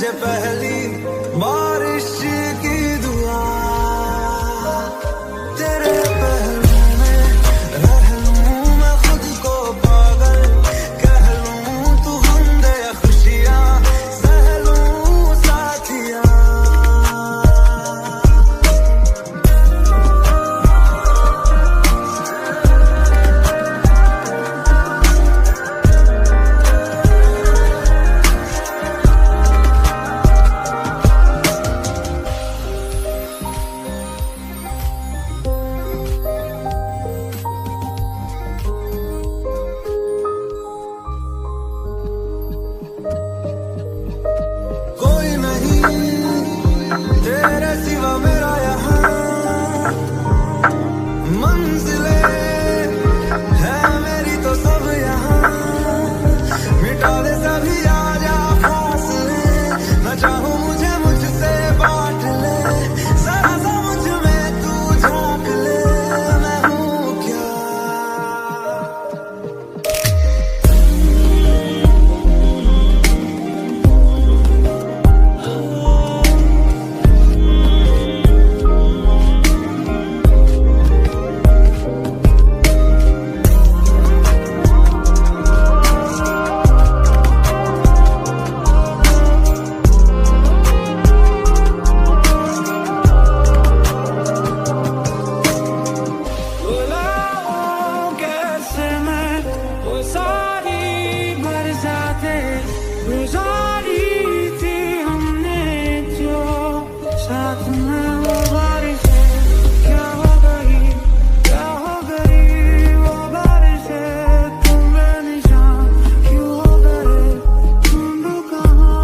मुझे पहली बारिश की दुआ। तेरे पहलू में रह लूं मैं खुद को पागल, कह लूं तू हम दे खुशियां, सह लूं साथिया। कोई नहीं तेरे सिवा मेरा यहाँ, मंजिलें है मेरी तो सब यहाँ। मिटा दे सभी आजा फासले, न चाहूं मुझे मुझसे बांट ले। जरा सा मुझ में तू झांक ले, मैं हूँ क्या। बुलाऊं कैसे मैं वो सारी बरसातें, गुजारी थी हमने जो साथ में वो बारिशें। क्या हो गई वो बारिशें, तुम बेनिशान क्यों हो गए, ढूंढूं कहाँ।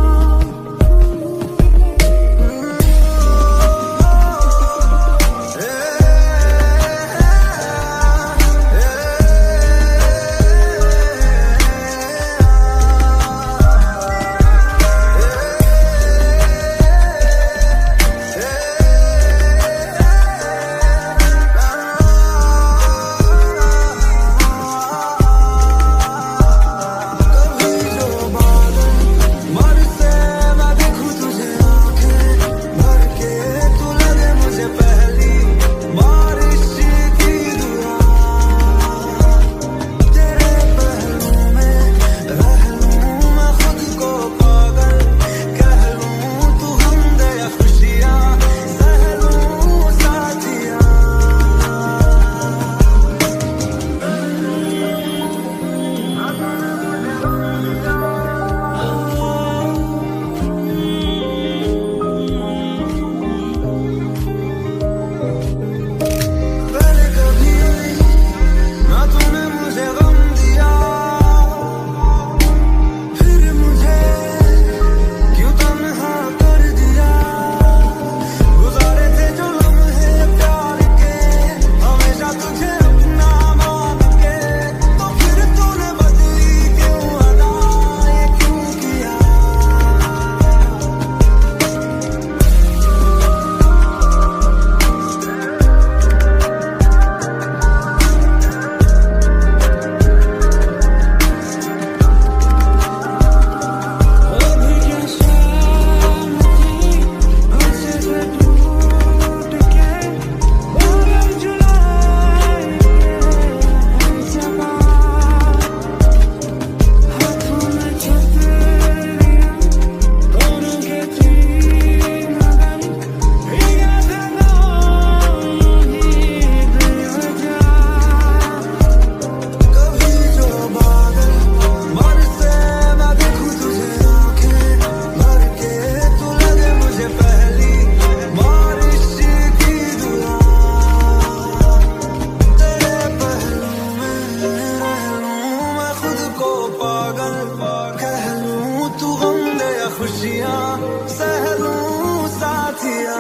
खुशियां सह लूं साथिया।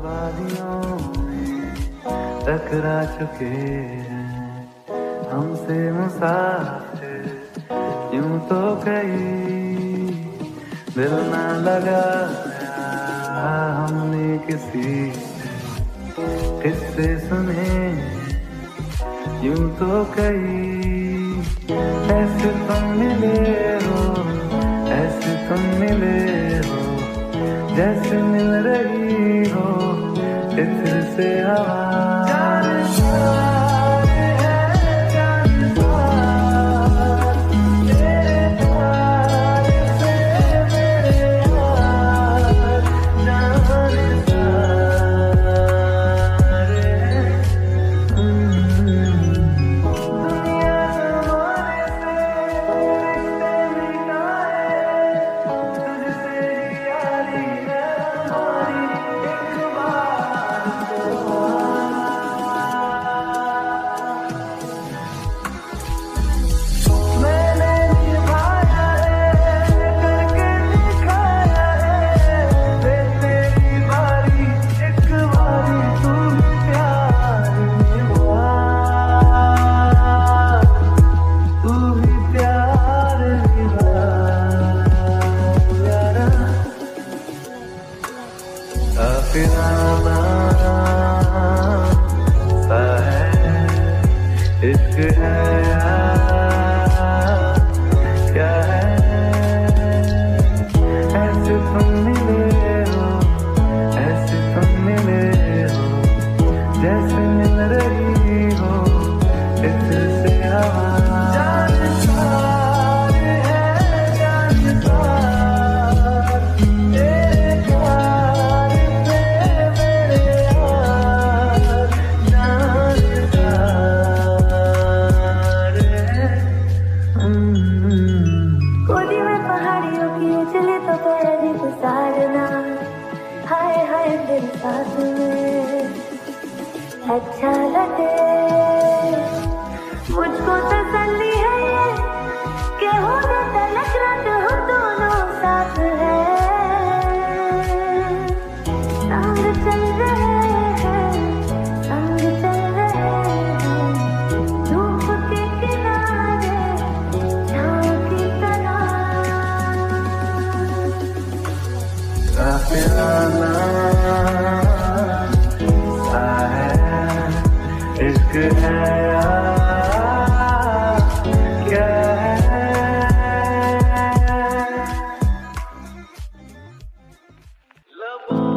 वादियों में टकरा चुके हैं हमसे मुसाफिर, यूं तो कहीं दिल न लगाया हमने किसी से। कैसे सुने यूं तो कहीं, ऐसे तुम मिले हो, ऐसे तुम मिले हो, जैसे मिल रही हो इत्र से हवा। इश्क है क्या है, ऐसे तुम मिले हो, ऐसे तुम मिले हो, जैसे मिल रही हो इत्र से हवा। साथ में अच्छा लगे मुझको, तसल्ली है ये कि हो तलक रात हो दोनों साथ है। संग चल रहे हैं, संग चल रहे हैं, धूप के किनारे छाँव की तरह। इश्क है क्या है, लबों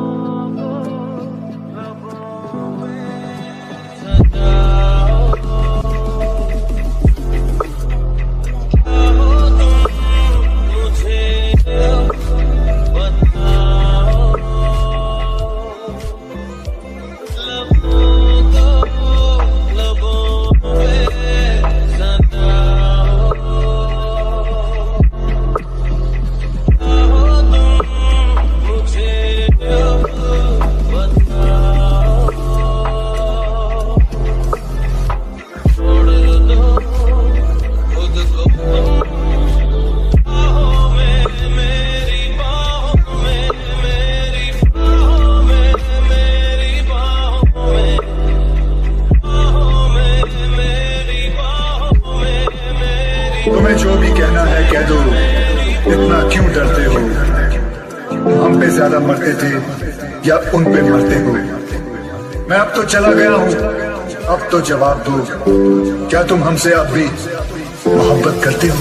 में सजाओ, मुझे बताओ, तुम्हें जो भी कहना है कह दो, इतना क्यों डरते हो? हम पे ज्यादा मरते थे या उन पे मरते हो? मैं अब तो चला गया हूँ, अब तो जवाब दो, क्या तुम हमसे अब भी मोहब्बत करते हो?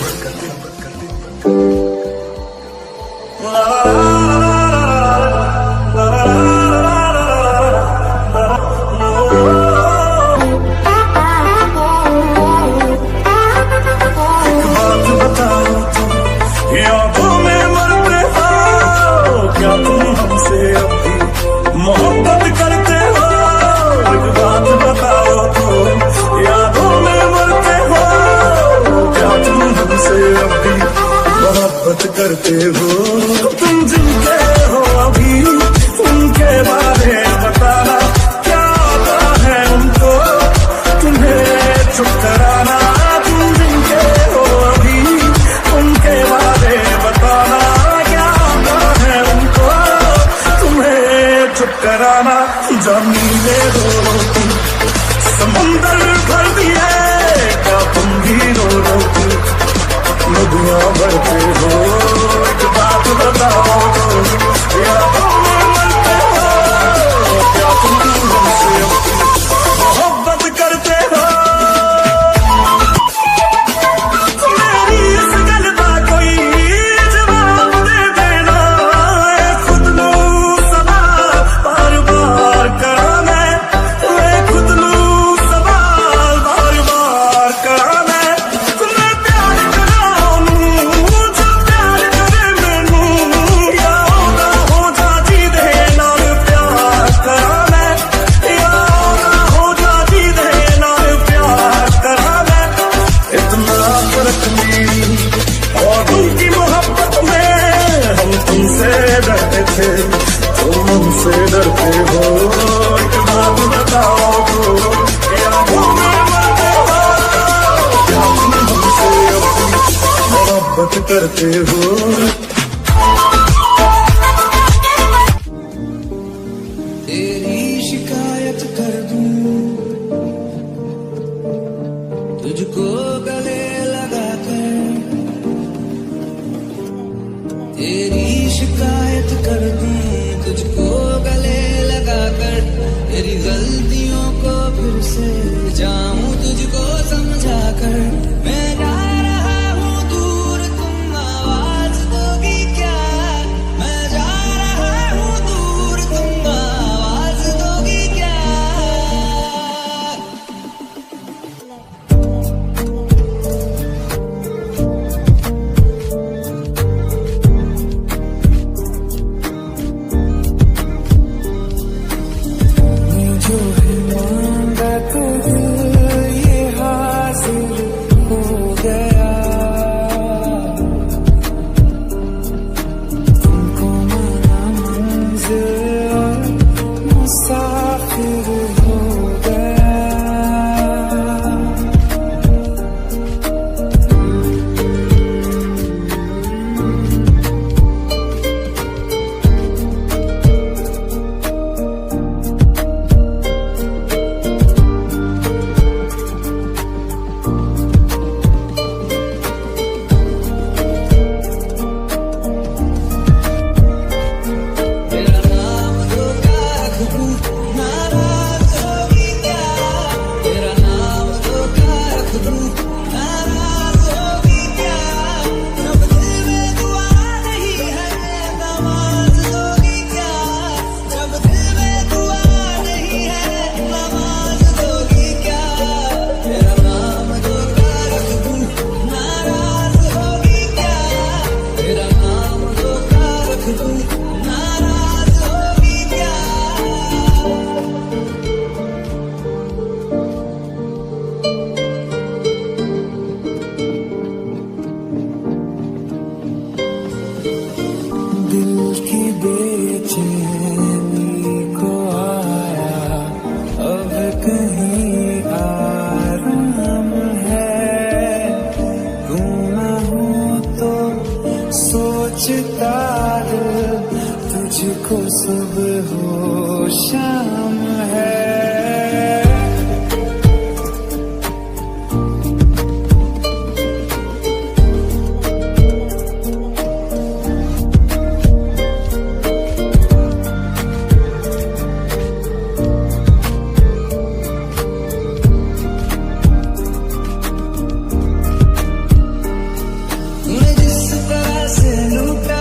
मोहब्बत करते हो? एक बात बताओ तो, यादों में मरते हो? क्या तुम हमसे अभी मोहब्बत करते हो? तुम जिनके हो अभी उनके बारे बताना, क्या आता है उनको तुम्हें चुप कराना? तुम जिनके हो अभी उनके बारे बताना, क्या आता है उनको तुम्हें चुप कराना? जमीने हो तुम समुंदर भर दिए, क्या तुम भी रो रो नदियां भरते हो? एक बात बताओ तो, या तुम मरते हो? क्या तुम हमसे हमसे डरते हो? एक बात बताओ तो, यादों में मरते हो? क्या तुम हमसे अब भी मोहब्बत करते हो? तेरी शिकायत कर दूं, तुझको गले लगा कर, तेरी शिकायत कर दूं, तुझको गले लगा कर, तेरी गलतियों को फिर से जाऊं तुझको समझा कर। मैं जा रहा हूँ दूर, तुम आवाज दोगी क्या? मैं जा रहा हूँ दूर, तुम आवाज दोगी क्या? जो है मांगा तो दिल ये हासिल हो गया, तुमको माना मंजिल और मुसाफिर हो गया। तेरा नाम धोखा रख दूं, नाराज होगी क्या? तेरा नाम धोखा रख दूं, नाराज होगी क्या? जब दिल में दुआ नहीं है, नमाज दोगी क्या? जब दिल में दुआ नहीं है, नमाज दोगी क्या? तेरा नाम धोखा रख दूं, नाराज होगी क्या? तेरा नाम धोखा रख दूं, नाराज होगी क्या? दिल की बेचैनी को आया अब कहीं आराम है, तू न हो तो सोचता दिल तुझको सुबह हो शाम है। तूने जिस तरह से लूटा,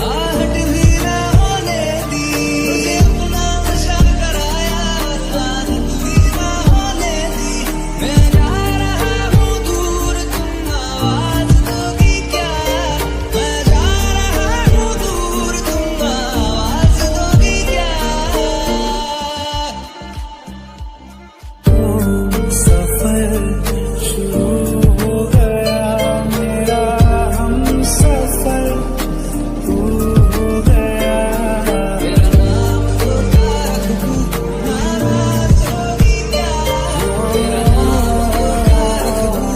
आहट भी ना होने दी, तुझे अपना नशा कराया, आदत भी ना होने दी। मैं जा रहा हूँ दूर, तुम आवाज दोगी क्या? मैं जा रहा हूँ दूर, तुम आवाज दोगी क्या? सफर शुरू हो गया मेरा, हम सफर तू हो गया। तेरा नाम धोखा रख दूं, नाराज होगी क्या? तेरा नाम धोखा रख दूं,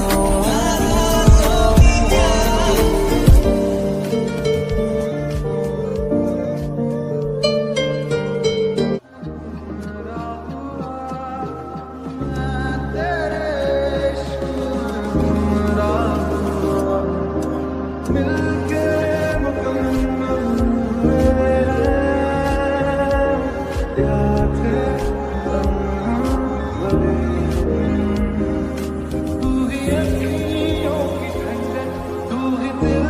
नाराज होगी क्या? तू ही अखियों की ठंडक, तू ही दिल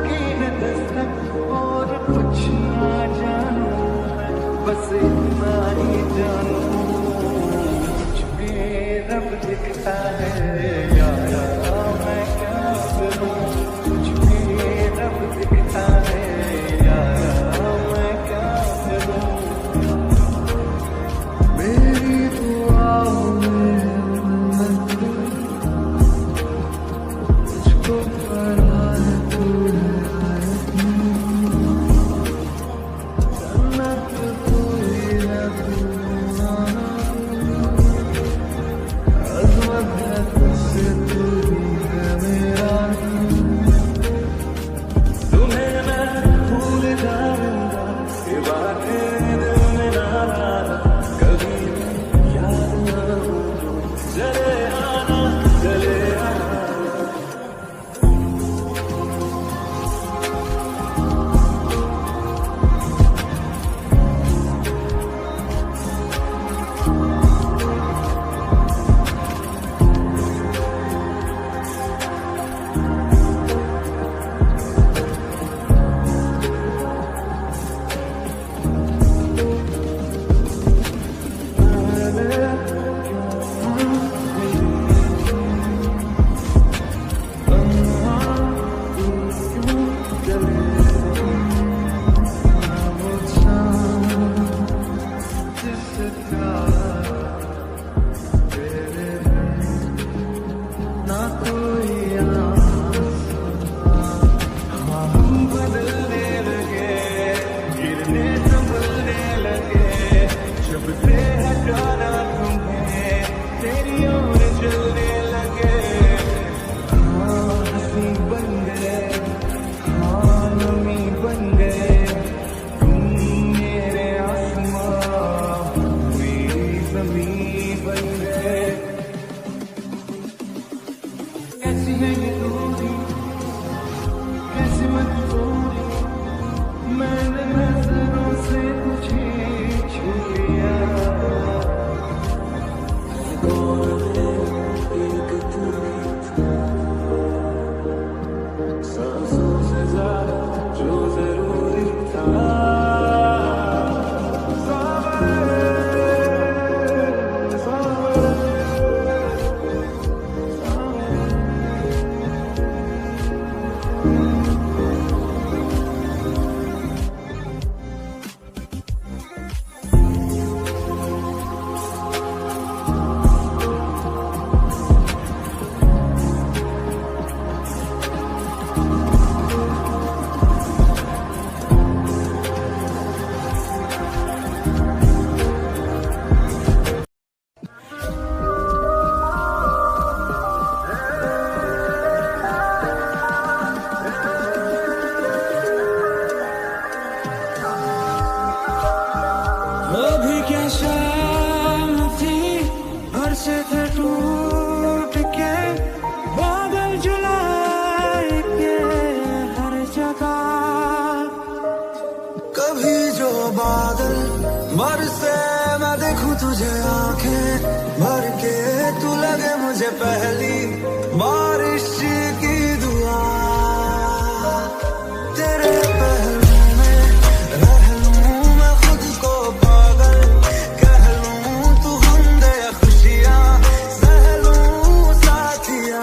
की है दस्तक, और कुछ ना जानू मैं, बस इतना ही जानू मुझ में रब दिखता है यारा, मैं क्या करूं? मुझ में रब दिखता है यारा, मैं क्या करूं? मेरी दुआओं में तुझको पड़ा है, तू है जन्नत तू दिल में ना आना, कभी याद ना भूलो, चले आना, चले आना। कैसी है ये दूरी, कैसी मजबूरी, मैंने नजरों से तुझे छू लिया। कौन है एक तू, सांसों से ज्यादा जो जरूरी था। वो भी क्या शाम थी, बरसे थे टूट के बादल जुलाई के हर जगह। कभी जो बादल बरसे मैं देखूं तुझे आंखें भर के, तू लगे मुझे पहली बारिश की दुआ। तेरे पहलू में रह लूं मैं खुद को पागल, कह लूं तू हमदे खुशियां सह लूं साथिया।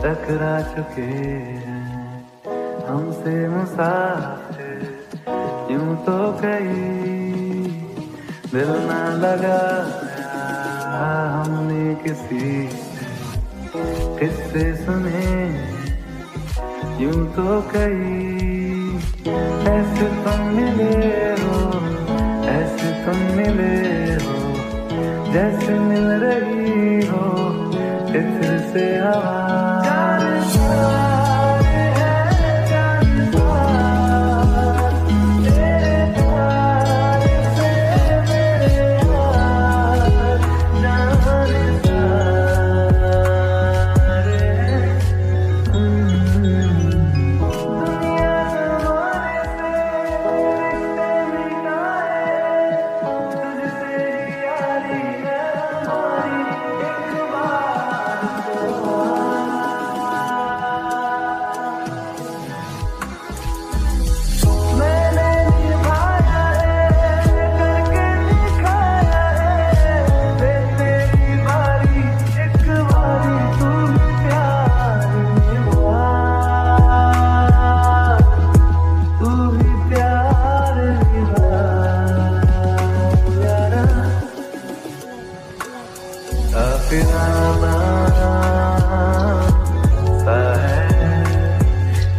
टकरा चुके हैं हमसे मुसाफिर, यूं तो कहीं दिल ना लगाया हमने किसी किस्से सुने, यूं तो कहीं ऐसे तुम मिले हो, ऐसे तुम मिले हो जैसे मिल रही हो इत्र से हवा।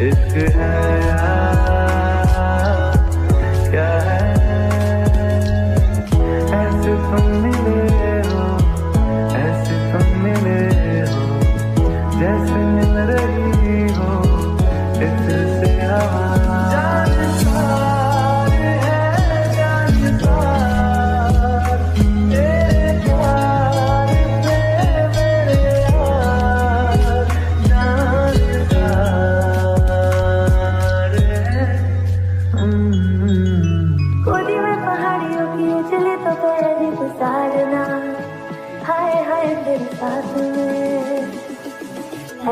इश्क है क्या है, ऐसे तुम मिले हो, ऐसे तुम मिले हो जैसे मिल रही हो इत्र से हवा। साथ में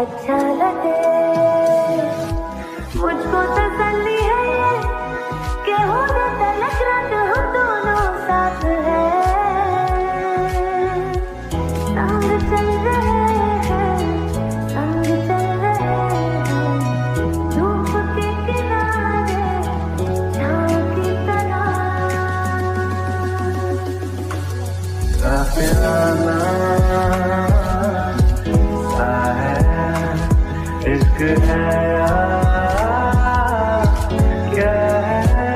अच्छा लगे मुझको, तसल्ली है ये कि हो न तलक रात हम दोनों साथ हैं, संग चल रहे हैं, संग चल रहे हैं, धूप के किनारे छाँव की तरह। इश्क है क्या है,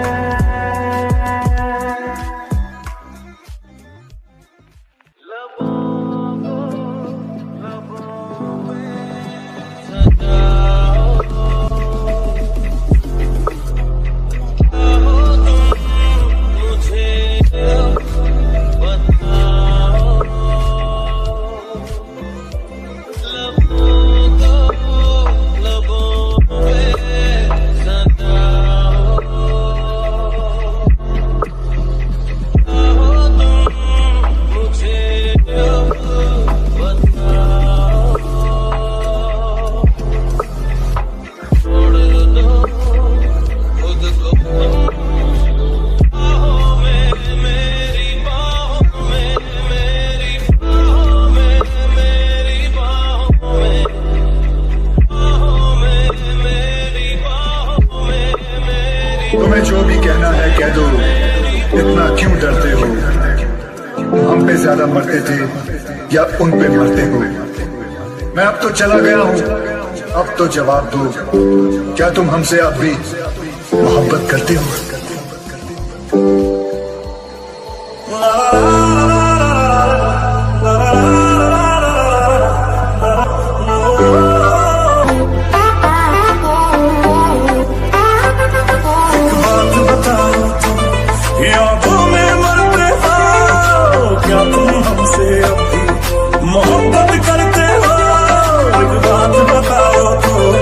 लबों को लबों में सजाओ, मुझे बताओ, तुम्हें जो भी कहना है कह दो, इतना क्यों डरते हो? हम पे ज्यादा मरते थे या उन पे मरते हो? मैं अब तो चला गया हूँ, अब तो जवाब दो, क्या तुम हमसे अब भी मोहब्बत करते हो? मोहब्बत करते हो, एक बात बताओ तुम,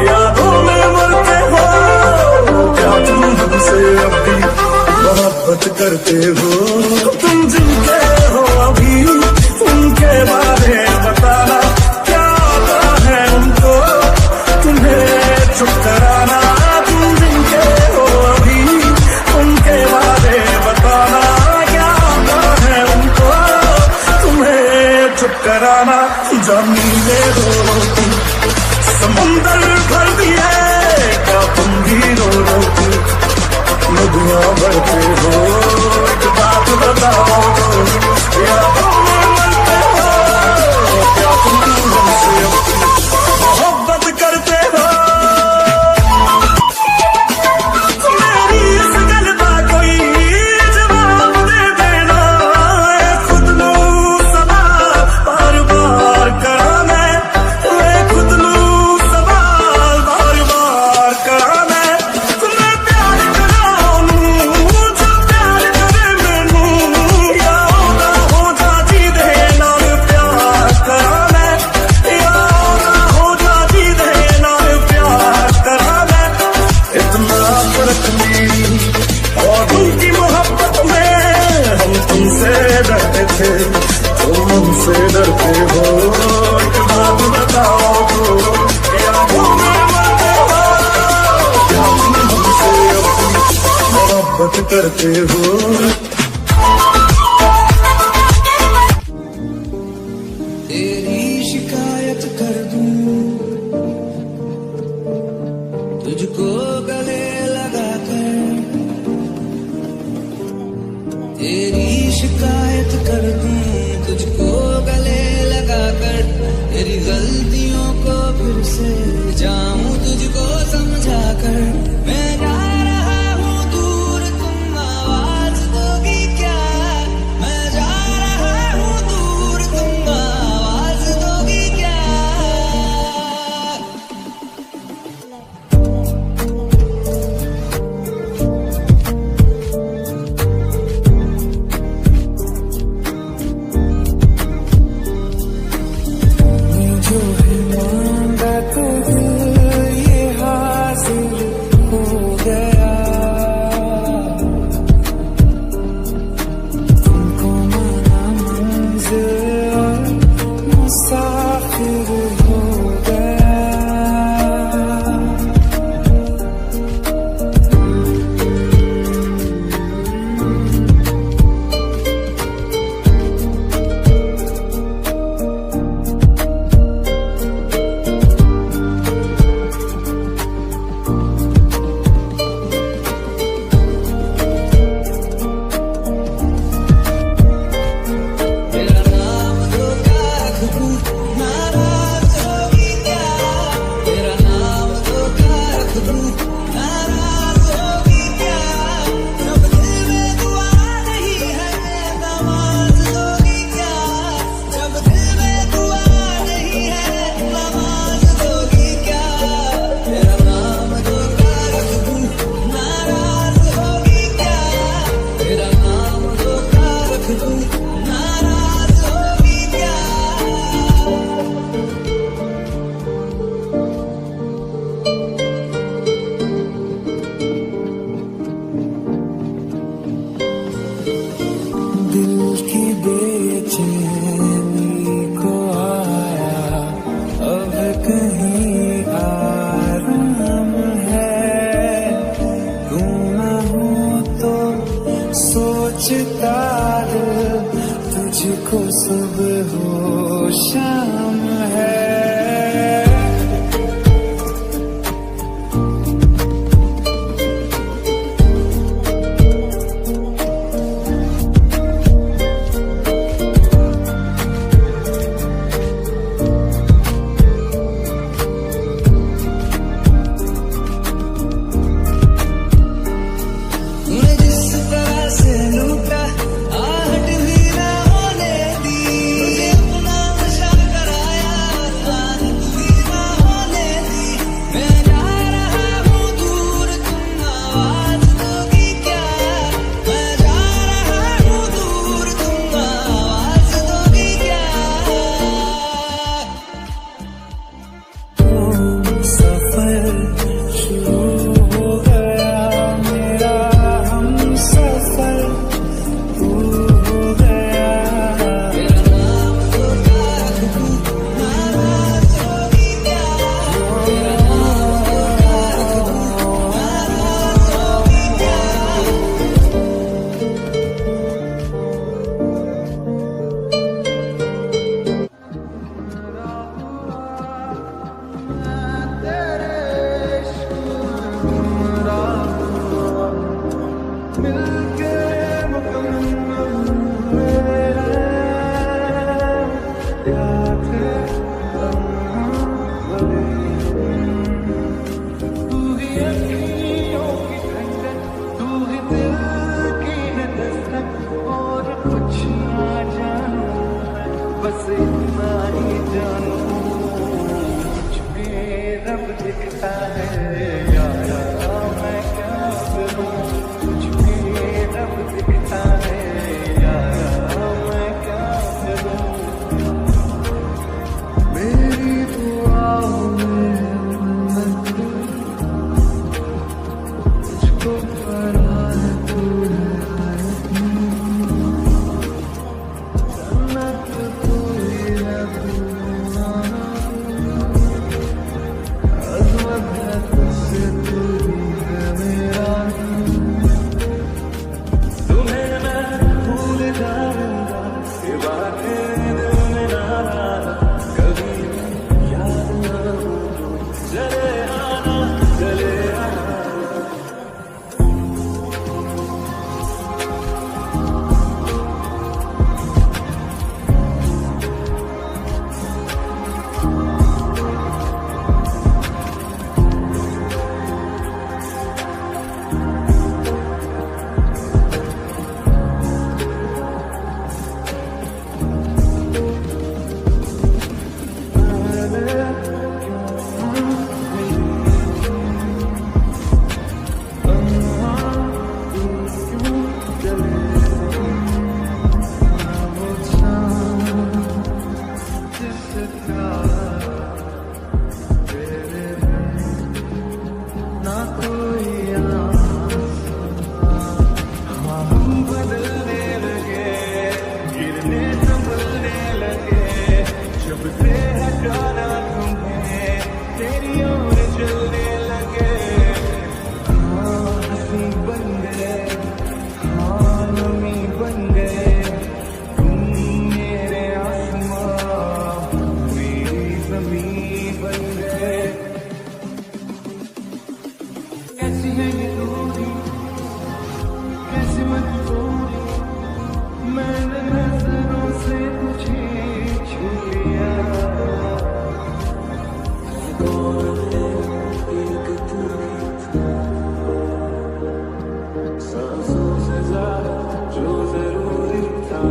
यादों में मरते हो, क्या तुम हमसे अब भी मोहब्बत करते हो? तुम जिनके हो अभी उनके बारे बताना, क्या आता है उनको तुम्हें चुप कराना? तुम जिनके हो अभी उनके बारे बताना, क्या आता है उनको तुम्हें चुप कराना? जमीने हो तुम डरते थे तुम हमसे डरते हो। एक बात बताओ तो यादों में मरते हो, क्या तुम हमसे अपनी मोहब्बत करते हो। तेरी शिकायत कर दूं, तुझको गले लगा कर, तेरी शिकायत कर दूं, तुझको गले लगा कर, तेरी गलतियों को फिर से जाऊं तुझको समझा कर। मैं जा रहा हूँ दूर, तुम आवाज दोगी क्या? मैं जा रहा हूँ दूर, तुम आवाज दोगी क्या? जो है मांगा तो ये हासिल हो गया, तुमको माना मंजिल और मुसाफिर हो गया। मेरा नाम धोखा रख दूं, नाराज होगी क्या? मेरा नाम धोखा रख दूं, नाराज होगी क्या? जब दिल में दुआ नहीं है, नमाज दोगी क्या? जब दिल में दुआ नहीं है, नमाज दोगी क्या? मेरा नाम धोखा रख दूं, नाराज होगी क्या? मेरा नाम धोखा रख दूं, नाराज होगी क्या? दिल की बेचैनी को आया अब कहीं आराम है, तू ना हो तो सोचता दिल तुझको सुबह हो शाम है। तूने जिस तरह से लूटा, आहट भी ना होने दी, तुझे अपना नशा कराया, आदत भी ना होने दी। मैं जा रहा हूँ दूर, तुम आवाज दोगी क्या? मैं जा रहा हूँ दूर, तुम आवाज दोगी क्या? सफर शुरू हो गया मेरा, हम सफर तू हो गया। मेरा नाम धोखा रख दूं, नाराज होगी क्या? मेरा नाम धोखा रख दूं, नाराज होगी क्या? तू ही अखियों की ठंडक, तू ही दिल की है दस्तक, और कुछ ना जानूं मैं, बस इतना ही जानूं मुझ में रब दिखता है यारा, मैं क्या करूं? मुझ में रब दिखता है यारा, मैं क्या करूं? मेरी दुआओं में तुझको पड़ा है, तू है जाना तुम्हें तेरी ओर चलने लगे। हाँ हंसी बन गए, हाँ नमी बन गए, तुम मेरे आसमां मेरी ज़मीं बन गए। कैसी है ये दूरी, कैसी मजबूरी, मैंने नजरों से तुझे छू लिया। एक तू ही था, सांसों से ज्यादा जो जरूरी था।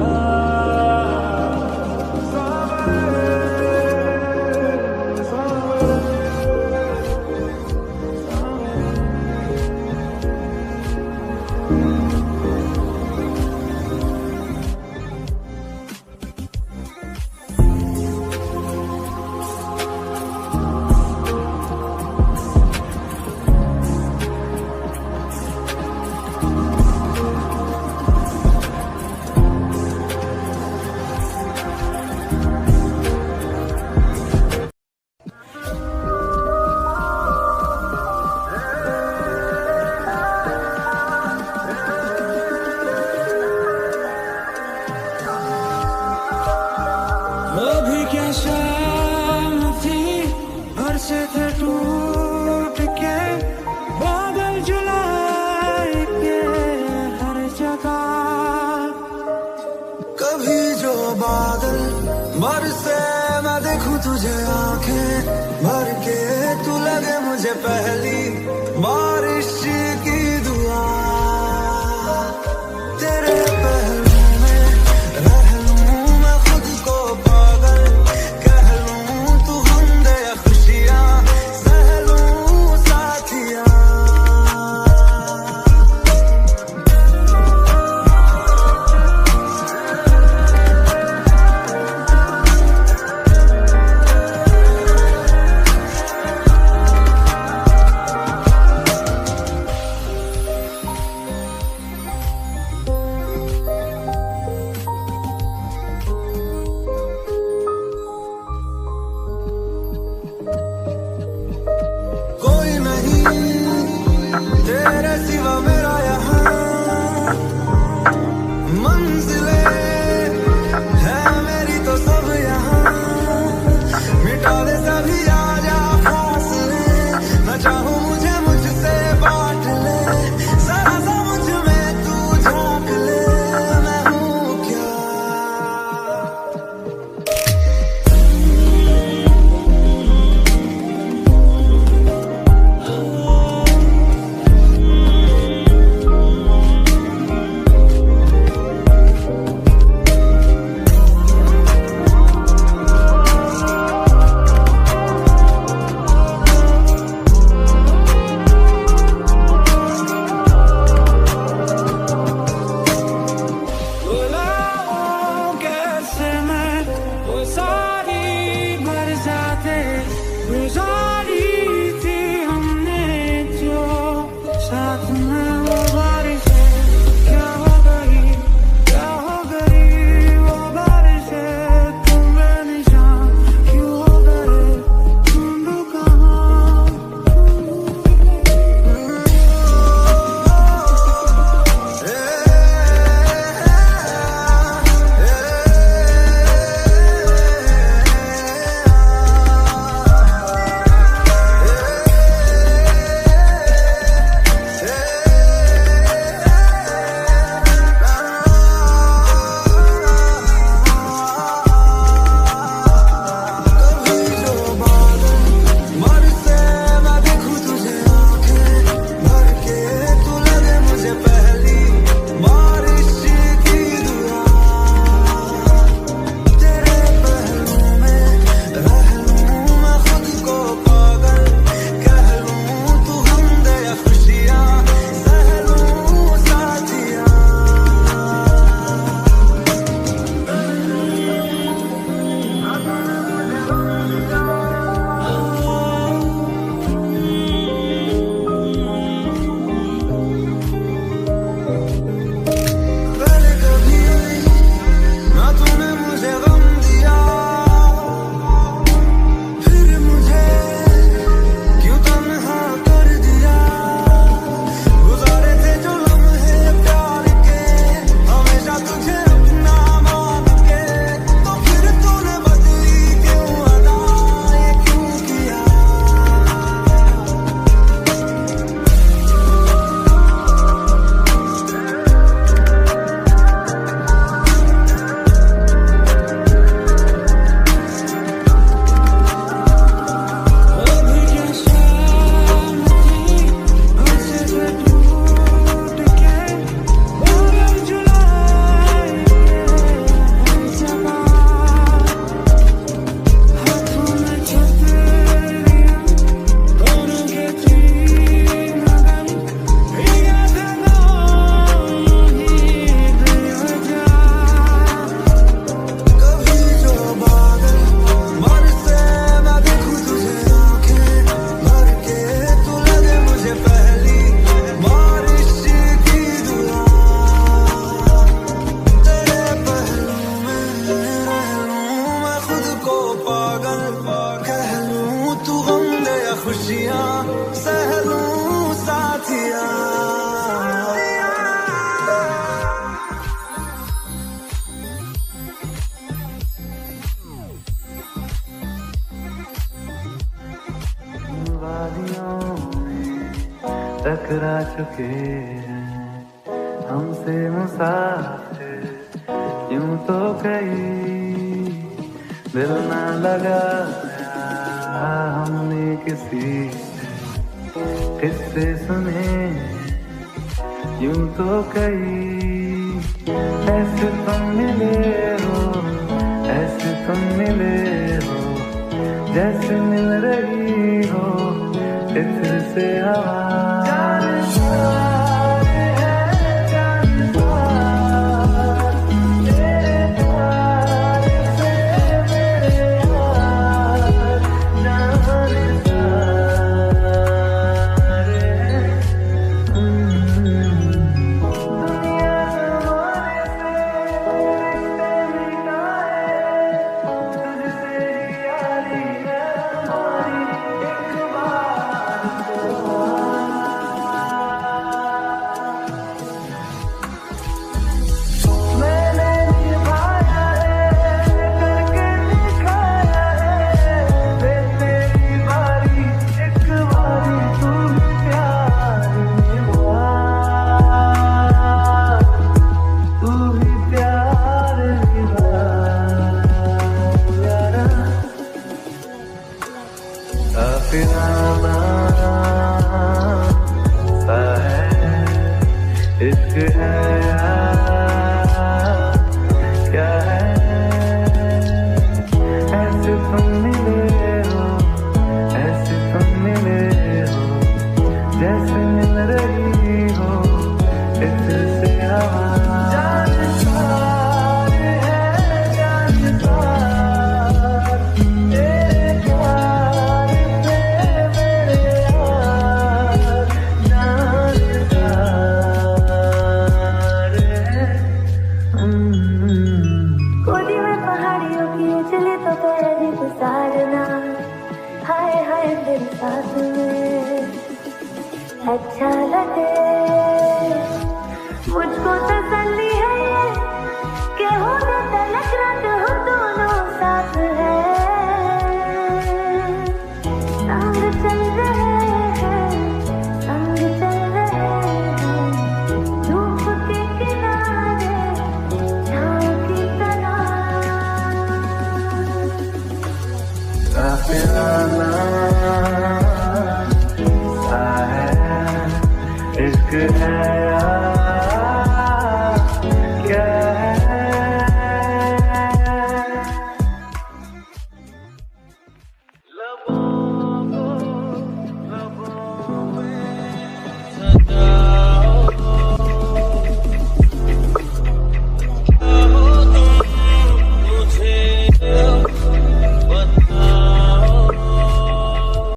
वो भी क्या शाम थी, बरसे थे टूट के बादल जुलाई के हर जगह। कभी जो बादल बरसे मैं देखूं तुझे आंखें भर के, तू लगे मुझे पहली बारिश की दुआ। तेरे पहलू में रह लूं मैं खुद को पागल, कह लूं तू हमदे खुशियां सह लूं साथिया। टकरा चुके हैं हमसे मुसाफिर, यूं तो कहीं दिल ना लगाया हमने किसी किससे सुने, यूं तो कहीं ऐसे तुम मिले हो, ऐसे तुम मिले हो, जैसे मिल रही हो इत्र से हवा। इश्क है क्या है, ऐसे तुम मिले हो, ऐसे तुम मिले हो, जैसे मिल रही हो इत्र से हवा। हाय हाय दिल साथ में अच्छा लगे।